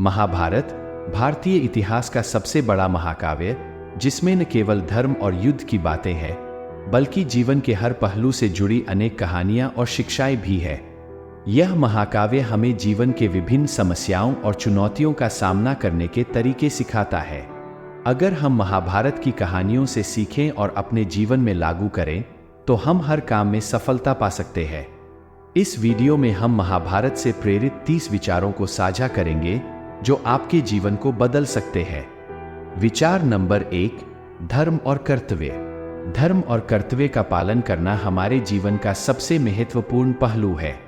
महाभारत भारतीय इतिहास का सबसे बड़ा महाकाव्य, जिसमें न केवल धर्म और युद्ध की बातें हैं, बल्कि जीवन के हर पहलू से जुड़ी अनेक कहानियां और शिक्षाएं भी है। यह महाकाव्य हमें जीवन के विभिन्न समस्याओं और चुनौतियों का सामना करने के तरीके सिखाता है। अगर हम महाभारत की कहानियों से सीखें और अपने जीवन में लागू करें, तो हम हर काम में सफलता पा सकते हैं। इस वीडियो में हम महाभारत से प्रेरित 30 विचारों को साझा करेंगे, जो आपके जीवन को बदल सकते हैं। विचार नंबर 1, धर्म और कर्तव्य। धर्म और कर्तव्य का पालन करना हमारे जीवन का सबसे महत्वपूर्ण पहलू है।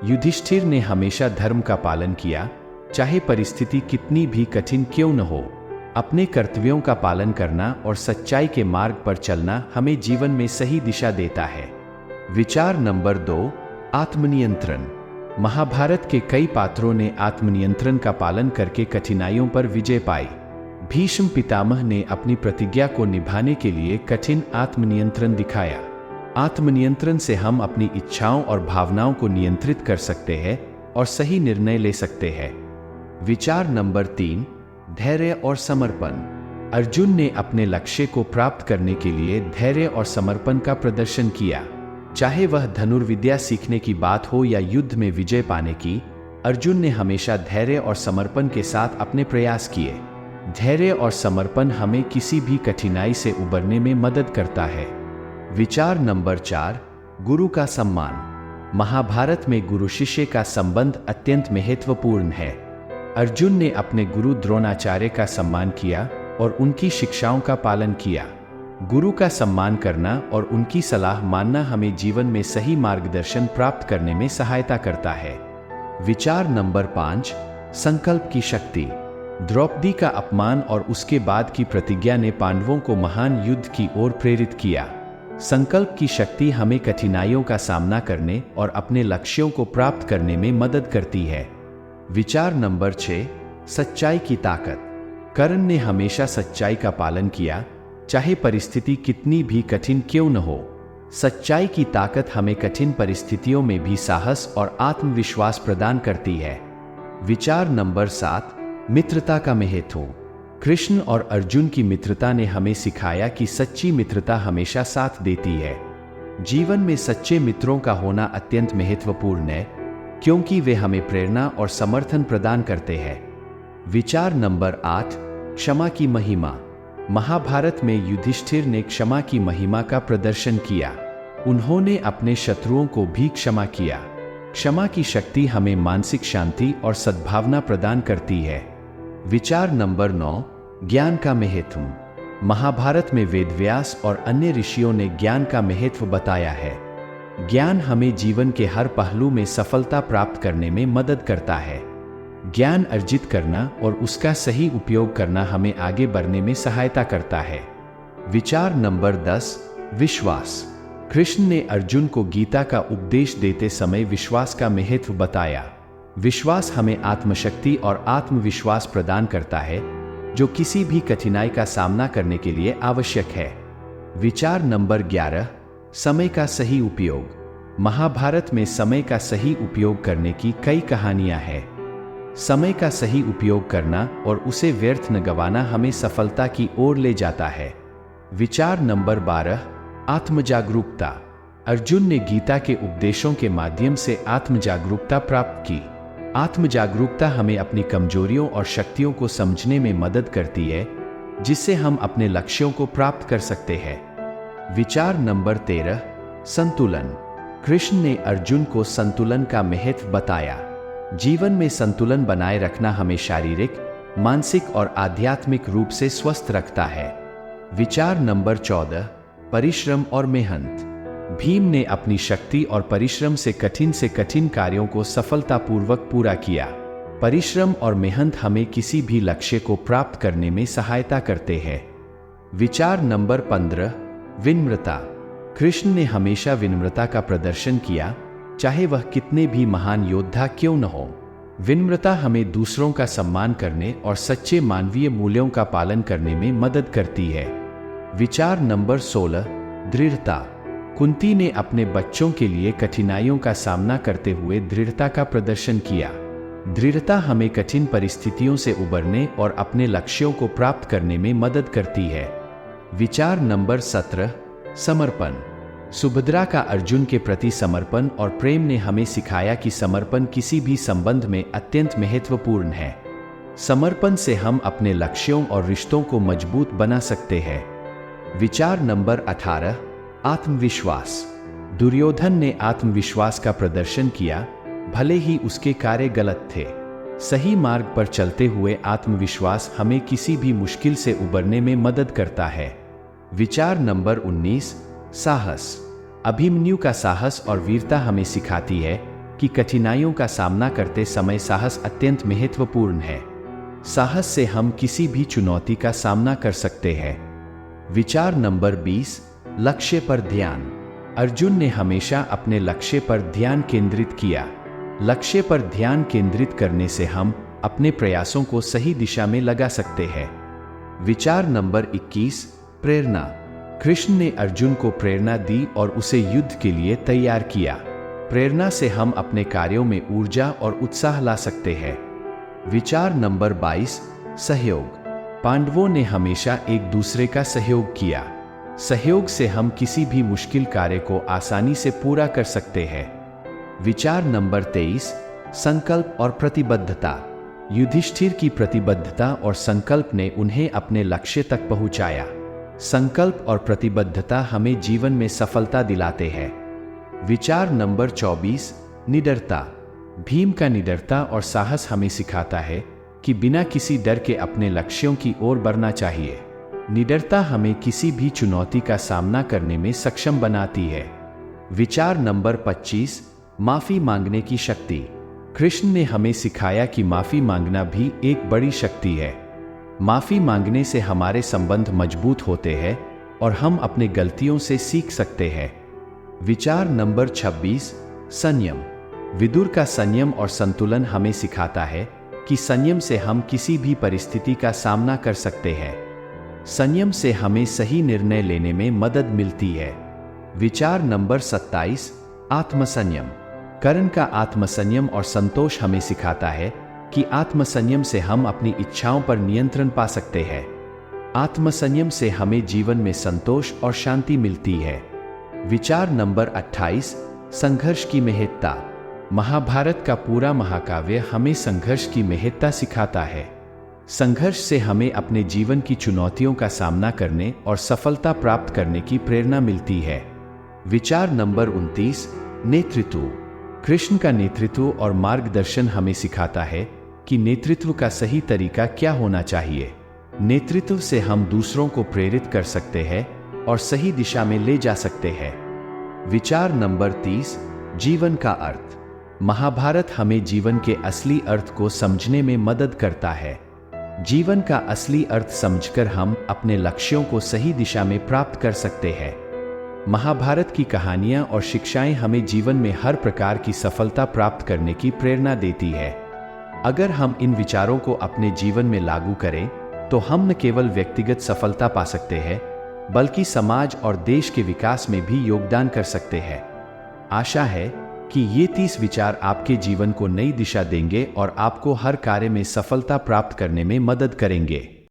युधिष्ठिर ने हमेशा धर्म का पालन किया, चाहे परिस्थिति कितनी भी कठिन क्यों न हो। अपने कर्तव्यों का पालन करना और सच्चाई के मार्ग पर चलना हमें जीवन में सही दिशा देता है। विचार नंबर 2, आत्मनियंत्रण। महाभारत के कई पात्रों ने आत्मनियंत्रण का पालन करके कठिनाइयों पर विजय पाई। भीष्म पितामह ने अपनी प्रतिज्ञा को निभाने के लिए कठिन आत्मनियंत्रण दिखाया। आत्मनियंत्रण से हम अपनी इच्छाओं और भावनाओं को नियंत्रित कर सकते हैं और सही निर्णय ले सकते हैं। विचार नंबर 3, धैर्य और समर्पण। अर्जुन ने अपने लक्ष्य को प्राप्त करने के लिए धैर्य और समर्पण का प्रदर्शन किया। चाहे वह धनुर्विद्या सीखने की बात हो या युद्ध में विजय पाने की, अर्जुन ने हमेशा धैर्य और समर्पण के साथ अपने प्रयास किए। धैर्य और समर्पण हमें किसी भी कठिनाई से उबरने में मदद करता है। विचार नंबर 4, गुरु का सम्मान। महाभारत में गुरु शिष्य का संबंध अत्यंत महत्वपूर्ण है। अर्जुन ने अपने गुरु द्रोणाचार्य का सम्मान किया और उनकी शिक्षाओं का पालन किया। गुरु का सम्मान करना और उनकी सलाह मानना हमें जीवन में सही मार्गदर्शन प्राप्त करने में सहायता करता है। विचार नंबर 5, संकल्प की शक्ति। द्रौपदी का अपमान और उसके बाद की प्रतिज्ञा ने पांडवों को महान युद्ध की ओर प्रेरित किया। संकल्प की शक्ति हमें कठिनाइयों का सामना करने और अपने लक्ष्यों को प्राप्त करने में मदद करती है। विचार नंबर 6, सच्चाई की ताकत। कर्ण ने हमेशा सच्चाई का पालन किया, चाहे परिस्थिति कितनी भी कठिन क्यों न हो। सच्चाई की ताकत हमें कठिन परिस्थितियों में भी साहस और आत्मविश्वास प्रदान करती है। विचार नंबर 7, मित्रता का महत्व। कृष्ण और अर्जुन की मित्रता ने हमें सिखाया कि सच्ची मित्रता हमेशा साथ देती है। जीवन में सच्चे मित्रों का होना अत्यंत महत्वपूर्ण है, क्योंकि वे हमें प्रेरणा और समर्थन प्रदान करते हैं। विचार नंबर 8, क्षमा की महिमा। महाभारत में युधिष्ठिर ने क्षमा की महिमा का प्रदर्शन किया। उन्होंने अपने शत्रुओं को भी क्षमा किया। क्षमा की शक्ति हमें मानसिक शांति और सद्भावना प्रदान करती है। विचार नंबर 9, ज्ञान का महत्व। महाभारत में वेदव्यास और अन्य ऋषियों ने ज्ञान का महत्व बताया है। ज्ञान हमें जीवन के हर पहलू में सफलता प्राप्त करने में मदद करता है। ज्ञान अर्जित करना और उसका सही उपयोग करना हमें आगे बढ़ने में सहायता करता है। विचार नंबर 10, विश्वास। कृष्ण ने अर्जुन को गीता का उपदेश देते समय विश्वास का महत्व बताया। विश्वास हमें आत्मशक्ति और आत्मविश्वास प्रदान करता है, जो किसी भी कठिनाई का सामना करने के लिए आवश्यक है। विचार नंबर 11, समय का सही उपयोग। महाभारत में समय का सही उपयोग करने की कई कहानियां हैं। समय का सही उपयोग करना और उसे व्यर्थ न गंवाना हमें सफलता की ओर ले जाता है। विचार नंबर 12, आत्मजागरूकता। अर्जुन ने गीता के उपदेशों के माध्यम से आत्मजागरूकता प्राप्त की। आत्मजागरूकता हमें अपनी कमजोरियों और शक्तियों को समझने में मदद करती है, जिससे हम अपने लक्ष्यों को प्राप्त कर सकते हैं। विचार नंबर 13, संतुलन। कृष्ण ने अर्जुन को संतुलन का महत्व बताया। जीवन में संतुलन बनाए रखना हमें शारीरिक, मानसिक और आध्यात्मिक रूप से स्वस्थ रखता है। विचार नंबर 14, परिश्रम और मेहनत। भीम ने अपनी शक्ति और परिश्रम से कठिन कार्यों को सफलतापूर्वक पूरा किया। परिश्रम और मेहनत हमें किसी भी लक्ष्य को प्राप्त करने में सहायता करते हैं। विचार नंबर 15, विनम्रता। कृष्ण ने हमेशा विनम्रता का प्रदर्शन किया, चाहे वह कितने भी महान योद्धा क्यों न हो। विनम्रता हमें दूसरों का सम्मान करने और सच्चे मानवीय मूल्यों का पालन करने में मदद करती है। विचार नंबर 16, दृढ़ता। कुंती ने अपने बच्चों के लिए कठिनाइयों का सामना करते हुए दृढ़ता का प्रदर्शन किया। दृढ़ता हमें कठिन परिस्थितियों से उबरने और अपने लक्ष्यों को प्राप्त करने में मदद करती है। विचार नंबर 17, समर्पण। सुभद्रा का अर्जुन के प्रति समर्पण और प्रेम ने हमें सिखाया कि समर्पण किसी भी संबंध में अत्यंत महत्वपूर्ण है। समर्पण से हम अपने लक्ष्यों और रिश्तों को मजबूत बना सकते हैं। विचार नंबर 18, आत्मविश्वास। दुर्योधन ने आत्मविश्वास का प्रदर्शन किया, भले ही उसके कार्य गलत थे। सही मार्ग पर चलते हुए आत्मविश्वास हमें किसी भी मुश्किल से उबरने में मदद करता है। विचार नंबर 19, साहस। अभिमन्यु का साहस और वीरता हमें सिखाती है कि कठिनाइयों का सामना करते समय साहस अत्यंत महत्वपूर्ण है। साहस से हम किसी भी चुनौती का सामना कर सकते हैं। विचार नंबर 20, लक्ष्य पर ध्यान। अर्जुन ने हमेशा अपने लक्ष्य पर ध्यान केंद्रित किया। लक्ष्य पर ध्यान केंद्रित करने से हम अपने प्रयासों को सही दिशा में लगा सकते हैं। विचार नंबर 21, प्रेरणा। कृष्ण ने अर्जुन को प्रेरणा दी और उसे युद्ध के लिए तैयार किया। प्रेरणा से हम अपने कार्यों में ऊर्जा और उत्साह ला सकते हैं। विचार नंबर 22, सहयोग। पांडवों ने हमेशा एक दूसरे का सहयोग किया। सहयोग से हम किसी भी मुश्किल कार्य को आसानी से पूरा कर सकते हैं। विचार नंबर 23, संकल्प और प्रतिबद्धता। युधिष्ठिर की प्रतिबद्धता और संकल्प ने उन्हें अपने लक्ष्य तक पहुंचाया। संकल्प और प्रतिबद्धता हमें जीवन में सफलता दिलाते हैं। विचार नंबर 24, निडरता। भीम का निडरता और साहस हमें सिखाता है कि बिना किसी डर के अपने लक्ष्यों की ओर बढ़ना चाहिए। निडरता हमें किसी भी चुनौती का सामना करने में सक्षम बनाती है। विचार नंबर 25, माफी मांगने की शक्ति। कृष्ण ने हमें सिखाया कि माफी मांगना भी एक बड़ी शक्ति है। माफी मांगने से हमारे संबंध मजबूत होते हैं और हम अपने गलतियों से सीख सकते हैं। विचार नंबर 26, संयम। विदुर का संयम और संतुलन हमें सिखाता है कि संयम से हम किसी भी परिस्थिति का सामना कर सकते हैं। संयम से हमें सही निर्णय लेने में मदद मिलती है। विचार नंबर 27, आत्मसंयम। कर्ण का आत्मसंयम और संतोष हमें सिखाता है कि आत्मसंयम से हम अपनी इच्छाओं पर नियंत्रण पा सकते हैं। आत्मसंयम से हमें जीवन में संतोष और शांति मिलती है। विचार नंबर 28, संघर्ष की महत्ता। महाभारत का पूरा महाकाव्य हमें संघर्ष की महत्ता सिखाता है। संघर्ष से हमें अपने जीवन की चुनौतियों का सामना करने और सफलता प्राप्त करने की प्रेरणा मिलती है। विचार नंबर 29, नेतृत्व। कृष्ण का नेतृत्व और मार्गदर्शन हमें सिखाता है कि नेतृत्व का सही तरीका क्या होना चाहिए। नेतृत्व से हम दूसरों को प्रेरित कर सकते हैं और सही दिशा में ले जा सकते हैं। विचार नंबर 30, जीवन का अर्थ। महाभारत हमें जीवन के असली अर्थ को समझने में मदद करता है। जीवन का असली अर्थ समझकर हम अपने लक्ष्यों को सही दिशा में प्राप्त कर सकते हैं। महाभारत की कहानियां और शिक्षाएं हमें जीवन में हर प्रकार की सफलता प्राप्त करने की प्रेरणा देती है। अगर हम इन विचारों को अपने जीवन में लागू करें तो हम न केवल व्यक्तिगत सफलता पा सकते हैं बल्कि समाज और देश के विकास में भी योगदान कर सकते हैं। आशा है कि ये 30 विचार आपके जीवन को नई दिशा देंगे और आपको हर कार्य में सफलता प्राप्त करने में मदद करेंगे।